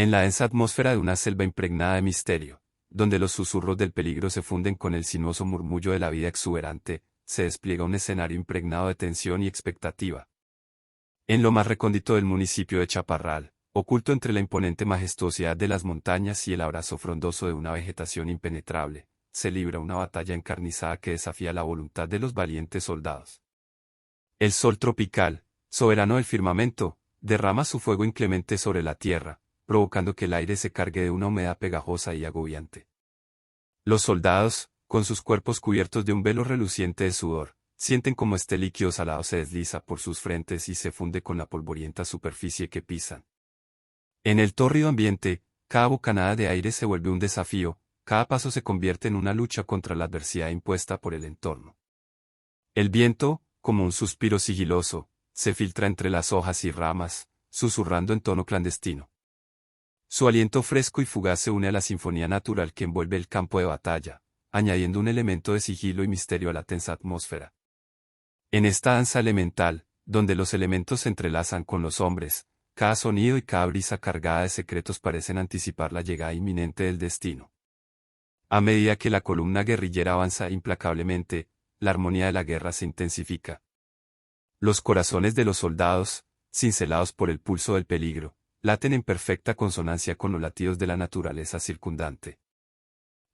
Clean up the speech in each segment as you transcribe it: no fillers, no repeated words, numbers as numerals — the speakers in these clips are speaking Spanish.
En la densa atmósfera de una selva impregnada de misterio, donde los susurros del peligro se funden con el sinuoso murmullo de la vida exuberante, se despliega un escenario impregnado de tensión y expectativa. En lo más recóndito del municipio de Chaparral, oculto entre la imponente majestuosidad de las montañas y el abrazo frondoso de una vegetación impenetrable, se libra una batalla encarnizada que desafía la voluntad de los valientes soldados. El sol tropical, soberano del firmamento, derrama su fuego inclemente sobre la tierra, provocando que el aire se cargue de una humedad pegajosa y agobiante. Los soldados, con sus cuerpos cubiertos de un velo reluciente de sudor, sienten como este líquido salado se desliza por sus frentes y se funde con la polvorienta superficie que pisan. En el tórrido ambiente, cada bocanada de aire se vuelve un desafío, cada paso se convierte en una lucha contra la adversidad impuesta por el entorno. El viento, como un suspiro sigiloso, se filtra entre las hojas y ramas, susurrando en tono clandestino. Su aliento fresco y fugaz se une a la sinfonía natural que envuelve el campo de batalla, añadiendo un elemento de sigilo y misterio a la tensa atmósfera. En esta danza elemental, donde los elementos se entrelazan con los hombres, cada sonido y cada brisa cargada de secretos parecen anticipar la llegada inminente del destino. A medida que la columna guerrillera avanza implacablemente, la armonía de la guerra se intensifica. Los corazones de los soldados, cincelados por el pulso del peligro, laten en perfecta consonancia con los latidos de la naturaleza circundante.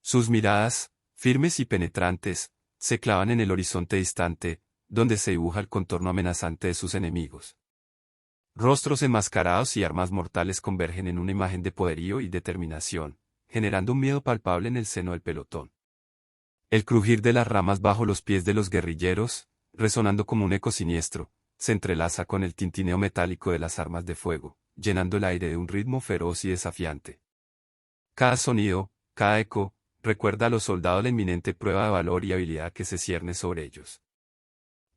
Sus miradas, firmes y penetrantes, se clavan en el horizonte distante, donde se dibuja el contorno amenazante de sus enemigos. Rostros enmascarados y armas mortales convergen en una imagen de poderío y determinación, generando un miedo palpable en el seno del pelotón. El crujir de las ramas bajo los pies de los guerrilleros, resonando como un eco siniestro, se entrelaza con el tintineo metálico de las armas de fuego, llenando el aire de un ritmo feroz y desafiante. Cada sonido, cada eco, recuerda a los soldados la inminente prueba de valor y habilidad que se cierne sobre ellos.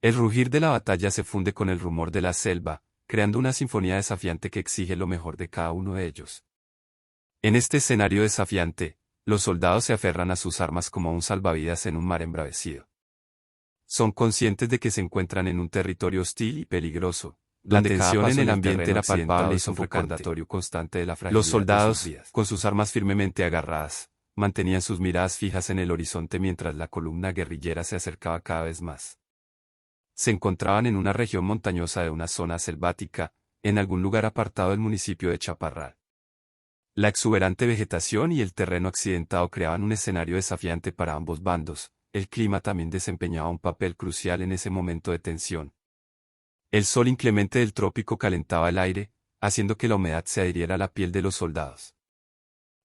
El rugir de la batalla se funde con el rumor de la selva, creando una sinfonía desafiante que exige lo mejor de cada uno de ellos. En este escenario desafiante, los soldados se aferran a sus armas como a un salvavidas en un mar embravecido. Son conscientes de que se encuentran en un territorio hostil y peligroso, donde la tensión en el ambiente era palpable y un recordatorio constante de la fragilidad. Los soldados, con sus armas firmemente agarradas, mantenían sus miradas fijas en el horizonte mientras la columna guerrillera se acercaba cada vez más. Se encontraban en una región montañosa de una zona selvática, en algún lugar apartado del municipio de Chaparral. La exuberante vegetación y el terreno accidentado creaban un escenario desafiante para ambos bandos. El clima también desempeñaba un papel crucial en ese momento de tensión. El sol inclemente del trópico calentaba el aire, haciendo que la humedad se adhiriera a la piel de los soldados.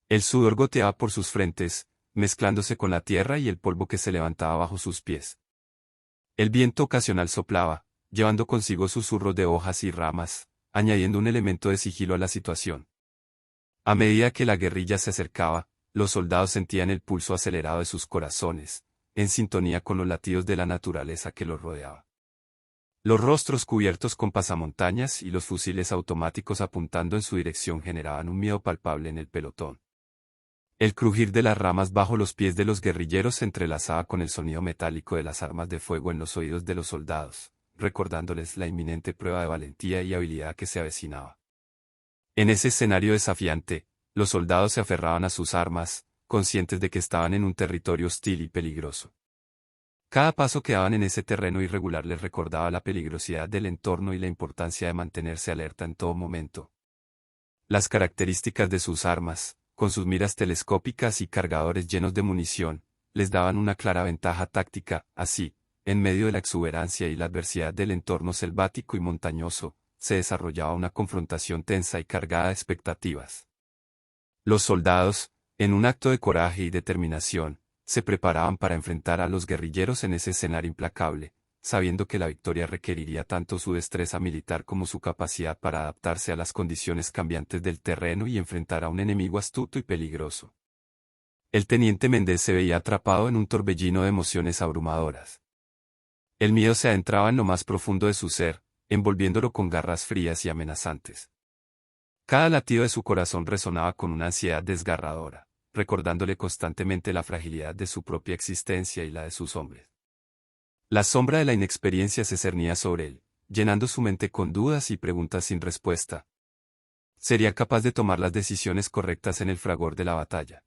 El sudor goteaba por sus frentes, mezclándose con la tierra y el polvo que se levantaba bajo sus pies. El viento ocasional soplaba, llevando consigo susurros de hojas y ramas, añadiendo un elemento de sigilo a la situación. A medida que la guerrilla se acercaba, los soldados sentían el pulso acelerado de sus corazones, en sintonía con los latidos de la naturaleza que los rodeaba. Los rostros cubiertos con pasamontañas y los fusiles automáticos apuntando en su dirección generaban un miedo palpable en el pelotón. El crujir de las ramas bajo los pies de los guerrilleros se entrelazaba con el sonido metálico de las armas de fuego en los oídos de los soldados, recordándoles la inminente prueba de valentía y habilidad que se avecinaba. En ese escenario desafiante, los soldados se aferraban a sus armas, conscientes de que estaban en un territorio hostil y peligroso. Cada paso que daban en ese terreno irregular les recordaba la peligrosidad del entorno y la importancia de mantenerse alerta en todo momento. Las características de sus armas, con sus miras telescópicas y cargadores llenos de munición, les daban una clara ventaja táctica. Así, en medio de la exuberancia y la adversidad del entorno selvático y montañoso, se desarrollaba una confrontación tensa y cargada de expectativas. Los soldados, en un acto de coraje y determinación, se preparaban para enfrentar a los guerrilleros en ese escenario implacable, sabiendo que la victoria requeriría tanto su destreza militar como su capacidad para adaptarse a las condiciones cambiantes del terreno y enfrentar a un enemigo astuto y peligroso. El teniente Méndez se veía atrapado en un torbellino de emociones abrumadoras. El miedo se adentraba en lo más profundo de su ser, envolviéndolo con garras frías y amenazantes. Cada latido de su corazón resonaba con una ansiedad desgarradora, recordándole constantemente la fragilidad de su propia existencia y la de sus hombres. La sombra de la inexperiencia se cernía sobre él, llenando su mente con dudas y preguntas sin respuesta. Sería capaz de tomar las decisiones correctas en el fragor de la batalla.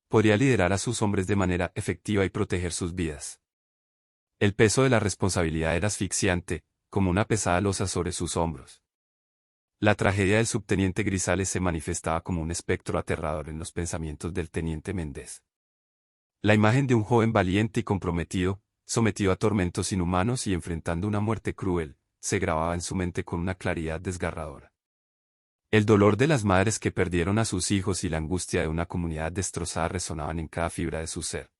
Podría liderar a sus hombres de manera efectiva y proteger sus vidas. El peso de la responsabilidad era asfixiante, como una pesada losa sobre sus hombros. La tragedia del subteniente Grisales se manifestaba como un espectro aterrador en los pensamientos del teniente Méndez. La imagen de un joven valiente y comprometido, sometido a tormentos inhumanos y enfrentando una muerte cruel, se grababa en su mente con una claridad desgarradora. El dolor de las madres que perdieron a sus hijos y la angustia de una comunidad destrozada resonaban en cada fibra de su ser.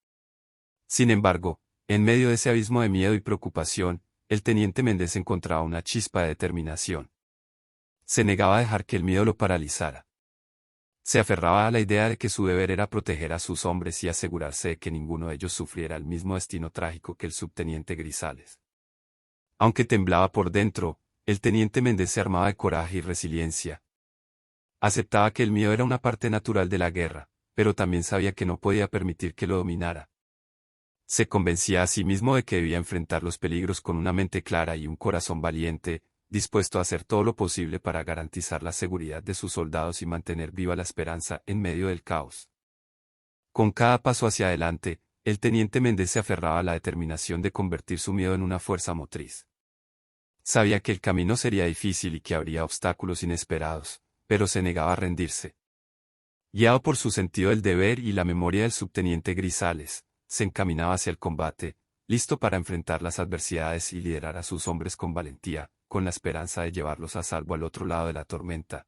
Sin embargo, en medio de ese abismo de miedo y preocupación, el teniente Méndez encontraba una chispa de determinación. Se negaba a dejar que el miedo lo paralizara. Se aferraba a la idea de que su deber era proteger a sus hombres y asegurarse de que ninguno de ellos sufriera el mismo destino trágico que el subteniente Grisales. Aunque temblaba por dentro, el teniente Méndez se armaba de coraje y resiliencia. Aceptaba que el miedo era una parte natural de la guerra, pero también sabía que no podía permitir que lo dominara. Se convencía a sí mismo de que debía enfrentar los peligros con una mente clara y un corazón valiente, dispuesto a hacer todo lo posible para garantizar la seguridad de sus soldados y mantener viva la esperanza en medio del caos. Con cada paso hacia adelante, el teniente Méndez se aferraba a la determinación de convertir su miedo en una fuerza motriz. Sabía que el camino sería difícil y que habría obstáculos inesperados, pero se negaba a rendirse. Guiado por su sentido del deber y la memoria del subteniente Grisales, se encaminaba hacia el combate, listo para enfrentar las adversidades y liderar a sus hombres con valentía, con la esperanza de llevarlos a salvo al otro lado de la tormenta.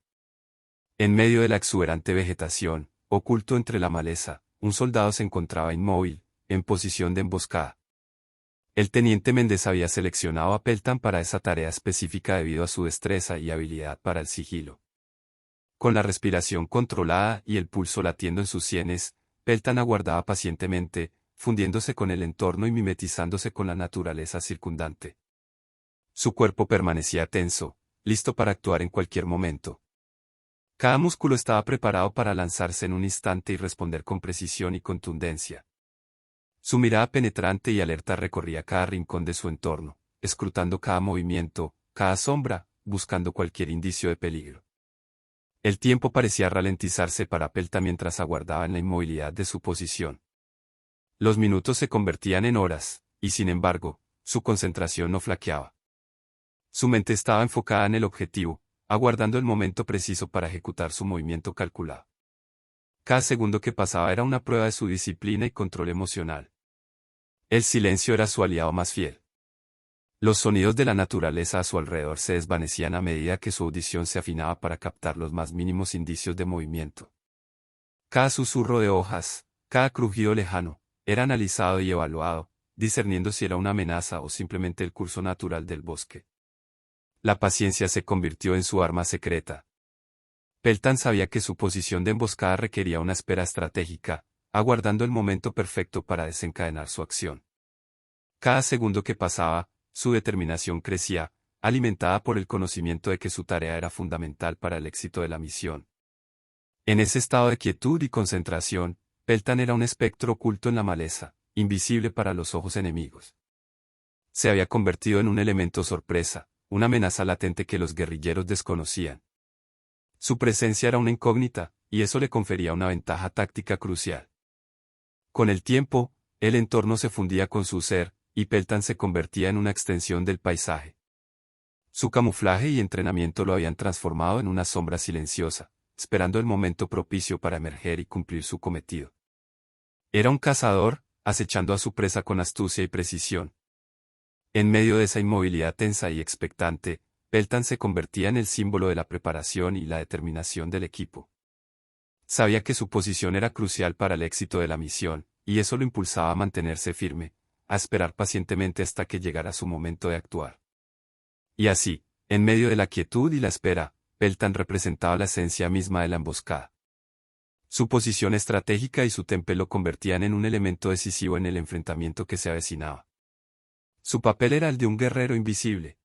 En medio de la exuberante vegetación, oculto entre la maleza, un soldado se encontraba inmóvil, en posición de emboscada. El teniente Méndez había seleccionado a Peltan para esa tarea específica debido a su destreza y habilidad para el sigilo. Con la respiración controlada y el pulso latiendo en sus sienes, Peltan aguardaba pacientemente, fundiéndose con el entorno y mimetizándose con la naturaleza circundante. Su cuerpo permanecía tenso, listo para actuar en cualquier momento. Cada músculo estaba preparado para lanzarse en un instante y responder con precisión y contundencia. Su mirada penetrante y alerta recorría cada rincón de su entorno, escrutando cada movimiento, cada sombra, buscando cualquier indicio de peligro. El tiempo parecía ralentizarse para Peltan mientras aguardaba en la inmovilidad de su posición. Los minutos se convertían en horas, y sin embargo, su concentración no flaqueaba. Su mente estaba enfocada en el objetivo, aguardando el momento preciso para ejecutar su movimiento calculado. Cada segundo que pasaba era una prueba de su disciplina y control emocional. El silencio era su aliado más fiel. Los sonidos de la naturaleza a su alrededor se desvanecían a medida que su audición se afinaba para captar los más mínimos indicios de movimiento. Cada susurro de hojas, cada crujido lejano, era analizado y evaluado, discerniendo si era una amenaza o simplemente el curso natural del bosque. La paciencia se convirtió en su arma secreta. Peltan sabía que su posición de emboscada requería una espera estratégica, aguardando el momento perfecto para desencadenar su acción. Cada segundo que pasaba, su determinación crecía, alimentada por el conocimiento de que su tarea era fundamental para el éxito de la misión. En ese estado de quietud y concentración, Peltan era un espectro oculto en la maleza, invisible para los ojos enemigos. Se había convertido en un elemento sorpresa, una amenaza latente que los guerrilleros desconocían. Su presencia era una incógnita, y eso le confería una ventaja táctica crucial. Con el tiempo, el entorno se fundía con su ser, y Peltan se convertía en una extensión del paisaje. Su camuflaje y entrenamiento lo habían transformado en una sombra silenciosa, esperando el momento propicio para emerger y cumplir su cometido. Era un cazador, acechando a su presa con astucia y precisión. En medio de esa inmovilidad tensa y expectante, Peltan se convertía en el símbolo de la preparación y la determinación del equipo. Sabía que su posición era crucial para el éxito de la misión, y eso lo impulsaba a mantenerse firme, a esperar pacientemente hasta que llegara su momento de actuar. Y así, en medio de la quietud y la espera, Peltan representaba la esencia misma de la emboscada. Su posición estratégica y su temple lo convertían en un elemento decisivo en el enfrentamiento que se avecinaba. Su papel era el de un guerrero invisible.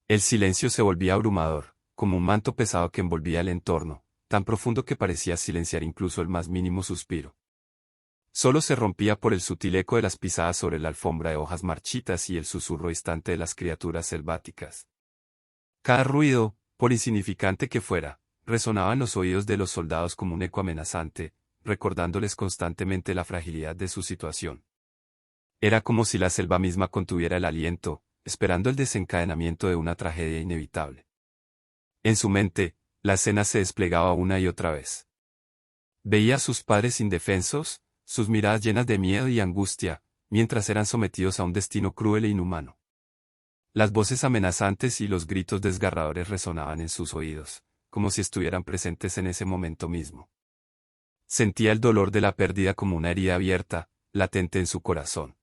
El silencio se volvía abrumador, como un manto pesado que envolvía el entorno, tan profundo que parecía silenciar incluso el más mínimo suspiro. Solo se rompía por el sutil eco de las pisadas sobre la alfombra de hojas marchitas y el susurro distante de las criaturas selváticas. Cada ruido, por insignificante que fuera, resonaba en los oídos de los soldados como un eco amenazante, recordándoles constantemente la fragilidad de su situación. Era como si la selva misma contuviera el aliento, esperando el desencadenamiento de una tragedia inevitable. En su mente, la escena se desplegaba una y otra vez. Veía a sus padres indefensos, sus miradas llenas de miedo y angustia, mientras eran sometidos a un destino cruel e inhumano. Las voces amenazantes y los gritos desgarradores resonaban en sus oídos, como si estuvieran presentes en ese momento mismo. Sentía el dolor de la pérdida como una herida abierta, latente en su corazón.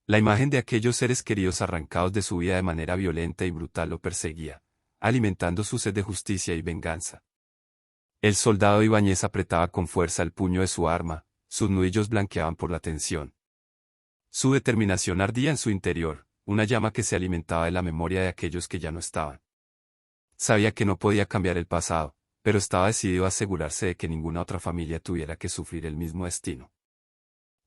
La imagen de aquellos seres queridos arrancados de su vida de manera violenta y brutal lo perseguía, alimentando su sed de justicia y venganza. El soldado Ibáñez apretaba con fuerza el puño de su arma, sus nudillos blanqueaban por la tensión. Su determinación ardía en su interior, una llama que se alimentaba de la memoria de aquellos que ya no estaban. Sabía que no podía cambiar el pasado, pero estaba decidido a asegurarse de que ninguna otra familia tuviera que sufrir el mismo destino.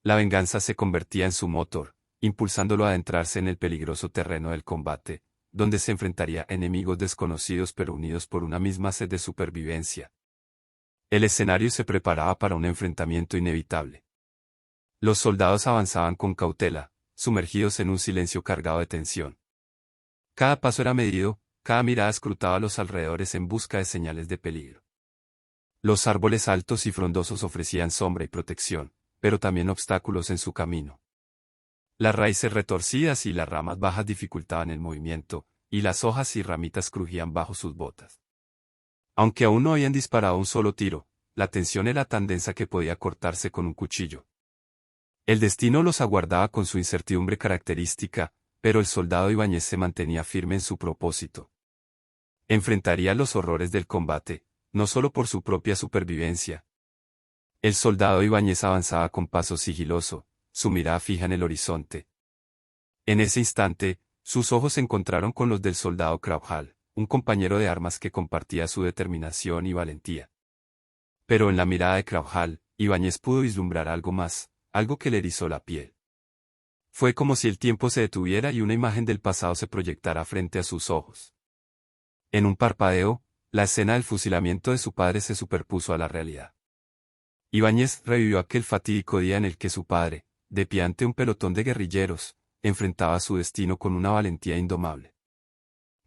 La venganza se convertía en su motor, impulsándolo a adentrarse en el peligroso terreno del combate, donde se enfrentaría a enemigos desconocidos pero unidos por una misma sed de supervivencia. El escenario se preparaba para un enfrentamiento inevitable. Los soldados avanzaban con cautela, sumergidos en un silencio cargado de tensión. Cada paso era medido, cada mirada escrutaba los alrededores en busca de señales de peligro. Los árboles altos y frondosos ofrecían sombra y protección, pero también obstáculos en su camino. Las raíces retorcidas y las ramas bajas dificultaban el movimiento, y las hojas y ramitas crujían bajo sus botas. Aunque aún no habían disparado un solo tiro, la tensión era tan densa que podía cortarse con un cuchillo. El destino los aguardaba con su incertidumbre característica, pero el soldado Ibáñez se mantenía firme en su propósito. Enfrentaría los horrores del combate, no solo por su propia supervivencia. El soldado Ibáñez avanzaba con paso sigiloso, su mirada fija en el horizonte. En ese instante, sus ojos se encontraron con los del soldado Kraujal, un compañero de armas que compartía su determinación y valentía. Pero en la mirada de Kraujal, Ibáñez pudo vislumbrar algo más, algo que le erizó la piel. Fue como si el tiempo se detuviera y una imagen del pasado se proyectara frente a sus ojos. En un parpadeo, la escena del fusilamiento de su padre se superpuso a la realidad. Ibáñez revivió aquel fatídico día en el que su padre, de pie ante un pelotón de guerrilleros, enfrentaba su destino con una valentía indomable.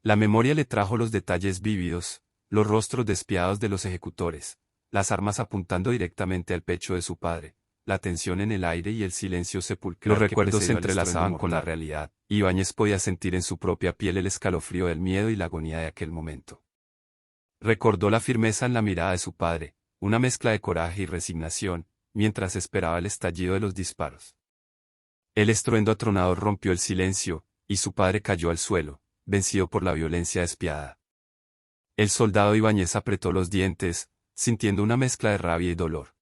La memoria le trajo los detalles vívidos, los rostros despiadados de los ejecutores, las armas apuntando directamente al pecho de su padre, la tensión en el aire y el silencio sepulcral. Los recuerdos se entrelazaban con la realidad. Ibáñez podía sentir en su propia piel el escalofrío del miedo y la agonía de aquel momento. Recordó la firmeza en la mirada de su padre, una mezcla de coraje y resignación, mientras esperaba el estallido de los disparos. El estruendo atronador rompió el silencio, y su padre cayó al suelo, vencido por la violencia despiadada. El soldado Ibáñez apretó los dientes, sintiendo una mezcla de rabia y dolor.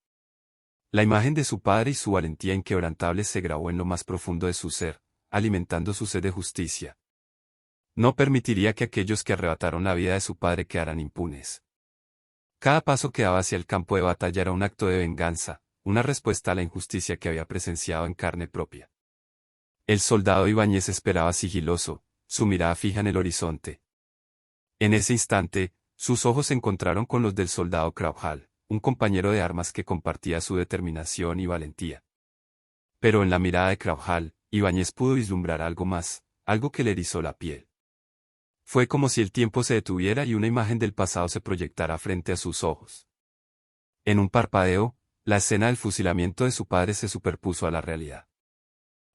La imagen de su padre y su valentía inquebrantable se grabó en lo más profundo de su ser, alimentando su sed de justicia. No permitiría que aquellos que arrebataron la vida de su padre quedaran impunes. Cada paso que daba hacia el campo de batalla era un acto de venganza, una respuesta a la injusticia que había presenciado en carne propia. El soldado Ibáñez esperaba sigiloso, su mirada fija en el horizonte. En ese instante, sus ojos se encontraron con los del soldado Kraujal, un compañero de armas que compartía su determinación y valentía. Pero en la mirada de Kraujal, Ibáñez pudo vislumbrar algo más, algo que le erizó la piel. Fue como si el tiempo se detuviera y una imagen del pasado se proyectara frente a sus ojos. En un parpadeo, la escena del fusilamiento de su padre se superpuso a la realidad.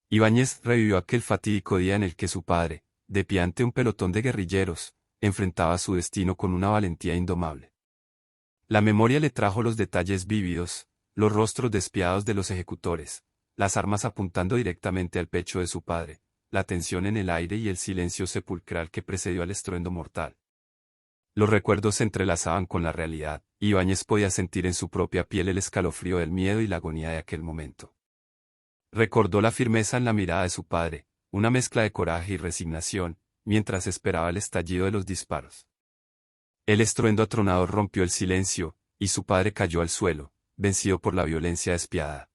Ibáñez revivió aquel fatídico día en el que su padre, de pie ante un pelotón de guerrilleros, enfrentaba su destino con una valentía indomable. La memoria le trajo los detalles vívidos, los rostros despiadados de los ejecutores, las armas apuntando directamente al pecho de su padre, la tensión en el aire y el silencio sepulcral que precedió al estruendo mortal. Los recuerdos se entrelazaban con la realidad, y Ibáñez podía sentir en su propia piel el escalofrío del miedo y la agonía de aquel momento. Recordó la firmeza en la mirada de su padre, una mezcla de coraje y resignación, mientras esperaba el estallido de los disparos. El estruendo atronador rompió el silencio, y su padre cayó al suelo, vencido por la violencia despiadada.